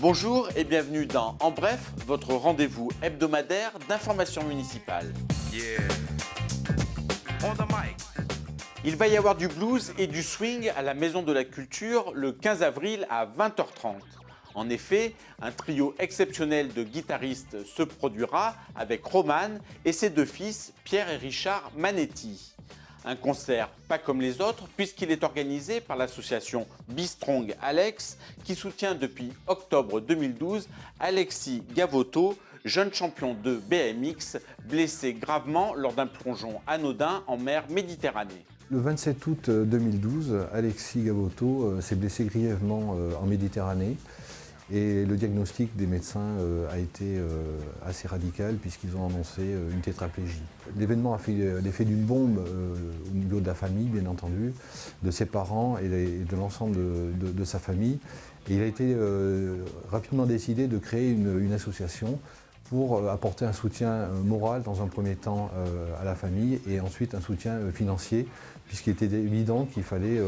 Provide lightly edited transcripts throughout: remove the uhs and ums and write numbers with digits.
Bonjour et bienvenue dans En Bref, votre rendez-vous hebdomadaire d'information municipale. On the mic. Il va y avoir du blues et du swing à la Maison de la Culture le 15 avril à 20h30. En effet, un trio exceptionnel de guitaristes se produira avec Roman et ses deux fils, Pierre et Richard Manetti. Un concert pas comme les autres puisqu'il est organisé par l'association Be Strong Alex qui soutient depuis octobre 2012 Alexis Gavoto, jeune champion de BMX blessé gravement lors d'un plongeon anodin en mer Méditerranée. Le 27 août 2012, Alexis Gavoto s'est blessé grièvement en Méditerranée et le diagnostic des médecins a été assez radical puisqu'ils ont annoncé une tétraplégie. L'événement a fait l'effet d'une bombe au niveau de la famille, bien entendu, de ses parents et de l'ensemble de sa famille. Et il a été rapidement décidé de créer une association pour apporter un soutien moral dans un premier temps à la famille et ensuite un soutien financier, puisqu'il était évident qu'il fallait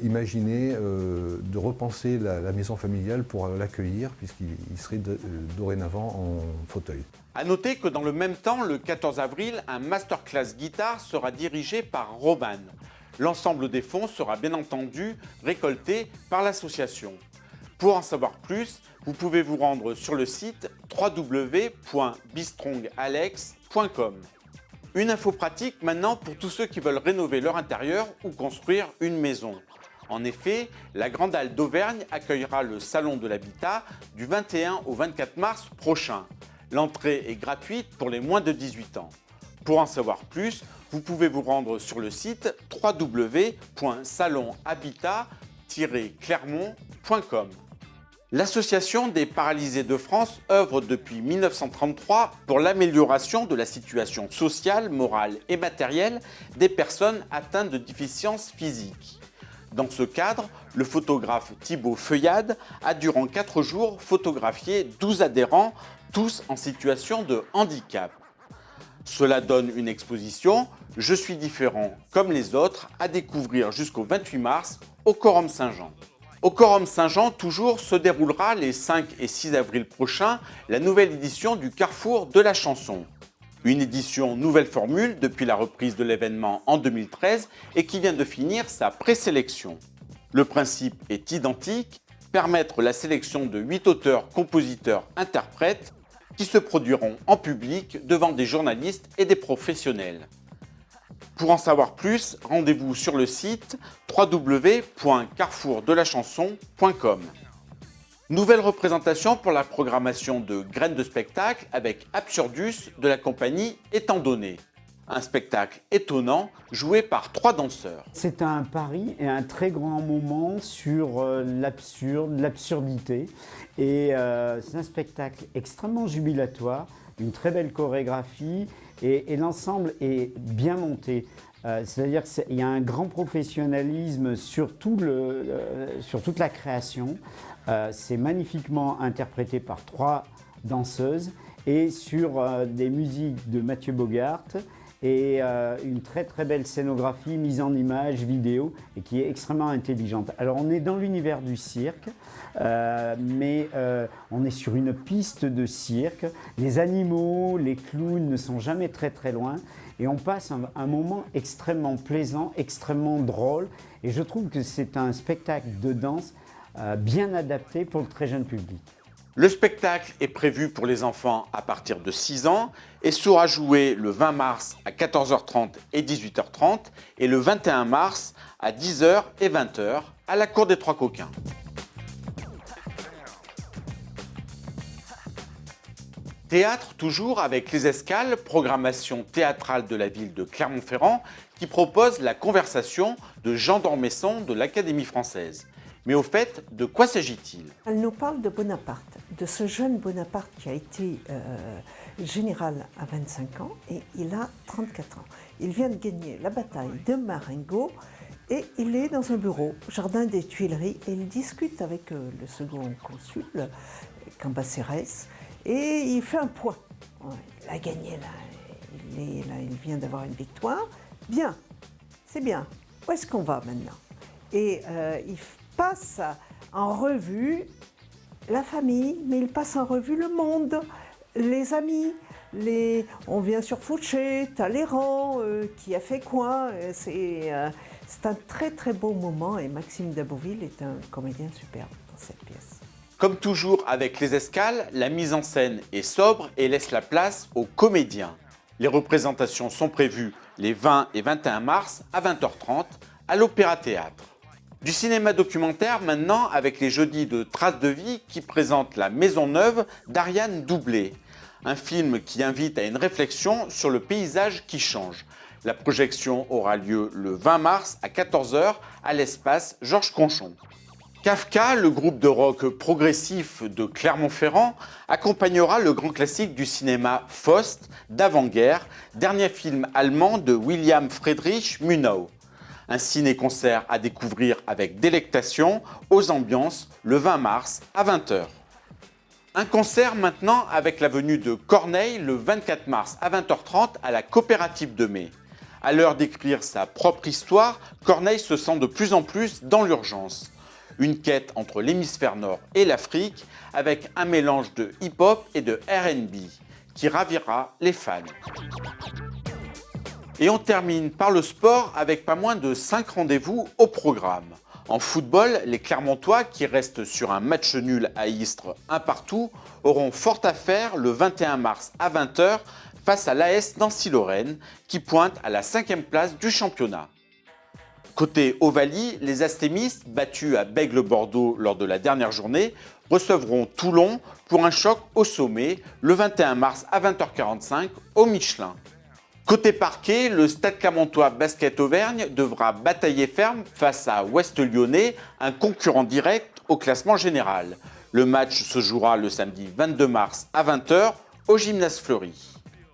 imaginer de repenser la maison familiale pour l'accueillir, puisqu'il serait dorénavant en fauteuil. A noter que dans le même temps, le 14 avril, un masterclass guitare sera dirigé par Roman. L'ensemble des fonds sera bien entendu récolté par l'association. Pour en savoir plus, vous pouvez vous rendre sur le site www.bestrongalex.com. Une info pratique maintenant pour tous ceux qui veulent rénover leur intérieur ou construire une maison. En effet, la Grande Halle d'Auvergne accueillera le Salon de l'Habitat du 21 au 24 mars prochain. L'entrée est gratuite pour les moins de 18 ans. Pour en savoir plus, vous pouvez vous rendre sur le site www.salonhabitat-clermont.com. L'Association des paralysés de France œuvre depuis 1933 pour l'amélioration de la situation sociale, morale et matérielle des personnes atteintes de déficience physique. Dans ce cadre, le photographe Thibaut Feuillade a durant 4 jours photographié 12 adhérents, tous en situation de handicap. Cela donne une exposition « Je suis différent comme les autres » à découvrir jusqu'au 28 mars au Quorum Saint-Jean. Au Quorum Saint-Jean, toujours, se déroulera les 5 et 6 avril prochains la nouvelle édition du Carrefour de la chanson. Une édition nouvelle formule depuis la reprise de l'événement en 2013 et qui vient de finir sa présélection. Le principe est identique, permettre la sélection de 8 auteurs, compositeurs, interprètes qui se produiront en public devant des journalistes et des professionnels. Pour en savoir plus, rendez-vous sur le site www.carrefourdelachanson.com. Nouvelle représentation pour la programmation de Graines de spectacle avec Absurdus de la compagnie Étant Donné. Un spectacle étonnant joué par 3 danseurs. C'est un pari et un très grand moment sur l'absurde, l'absurdité. Et c'est un spectacle extrêmement jubilatoire, une très belle chorégraphie et l'ensemble est bien monté. C'est-à-dire qu'il y a un grand professionnalisme sur toute la création. C'est magnifiquement interprété par 3 danseuses et sur des musiques de Mathieu Bogart et une très très belle scénographie, mise en image, vidéo et qui est extrêmement intelligente. Alors on est dans l'univers du cirque, mais on est sur une piste de cirque. Les animaux, les clowns ne sont jamais très très loin et on passe un moment extrêmement plaisant, extrêmement drôle et je trouve que c'est un spectacle de danse bien adapté pour le très jeune public. Le spectacle est prévu pour les enfants à partir de 6 ans et sera joué le 20 mars à 14h30 et 18h30 et le 21 mars à 10h et 20h à la Cour des Trois Coquins. Théâtre toujours avec Les Escales, programmation théâtrale de la ville de Clermont-Ferrand qui propose la conversation de Jean d'Ormesson de l'Académie française. Mais au fait, de quoi s'agit-il? Elle nous parle de Bonaparte, de ce jeune Bonaparte qui a été général à 25 ans et il a 34 ans. Il vient de gagner la bataille de Marengo et il est dans un bureau, jardin des Tuileries, et il discute avec le second consul, Cambacérès, et il fait un point. Il a gagné là, il vient d'avoir une victoire. Bien, c'est bien. Où est-ce qu'on va maintenant? Et il passe en revue la famille, mais il passe en revue le monde, les amis. On vient sur Fouché, Talleyrand, qui a fait quoi. C'est un très très beau moment et Maxime Dabouville est un comédien superbe dans cette pièce. Comme toujours avec les escales, la mise en scène est sobre et laisse la place aux comédiens. Les représentations sont prévues les 20 et 21 mars à 20h30 à l'Opéra Théâtre. Du cinéma documentaire maintenant avec les jeudis de Traces de vie qui présentent La Maison Neuve d'Ariane Doublé. Un film qui invite à une réflexion sur le paysage qui change. La projection aura lieu le 20 mars à 14h à l'espace Georges Conchon. Kafka, le groupe de rock progressif de Clermont-Ferrand, accompagnera le grand classique du cinéma Faust d'avant-guerre, dernier film allemand de William Friedrich Murnau. Un ciné-concert à découvrir avec délectation aux ambiances le 20 mars à 20h. Un concert maintenant avec la venue de Corneille le 24 mars à 20h30 à la Coopérative de Mai. À l'heure d'écrire sa propre histoire, Corneille se sent de plus en plus dans l'urgence. Une quête entre l'hémisphère nord et l'Afrique avec un mélange de hip-hop et de R&B qui ravira les fans. Et on termine par le sport avec pas moins de 5 rendez-vous au programme. En football, les Clermontois, qui restent sur un match nul à Istres, un partout, auront fort à faire le 21 mars à 20h face à l'AS Nancy-Lorraine, qui pointe à la 5e place du championnat. Côté Ovalie, les astémistes, battus à Bègle-Bordeaux lors de la dernière journée, recevront Toulon pour un choc au sommet le 21 mars à 20h45 au Michelin. Côté parquet, le Stade Clermontois Basket Auvergne devra batailler ferme face à Ouest Lyonnais, un concurrent direct au classement général. Le match se jouera le samedi 22 mars à 20h au Gymnase Fleury.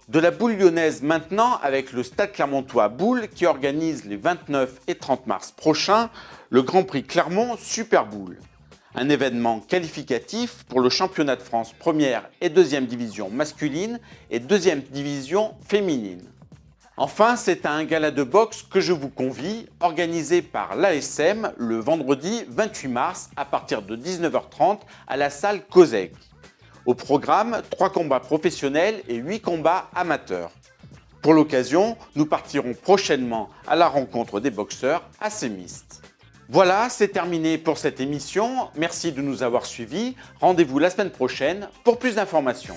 De la boule lyonnaise maintenant avec le Stade Clermontois Boule qui organise les 29 et 30 mars prochains le Grand Prix Clermont Super Boule. Un événement qualificatif pour le championnat de France première et deuxième division masculine et deuxième division féminine. Enfin, c'est à un gala de boxe que je vous convie, organisé par l'ASM le vendredi 28 mars à partir de 19h30 à la salle Cosec. Au programme, 3 combats professionnels et 8 combats amateurs. Pour l'occasion, nous partirons prochainement à la rencontre des boxeurs à Sémiste. Voilà, c'est terminé pour cette émission. Merci de nous avoir suivis. Rendez-vous la semaine prochaine pour plus d'informations.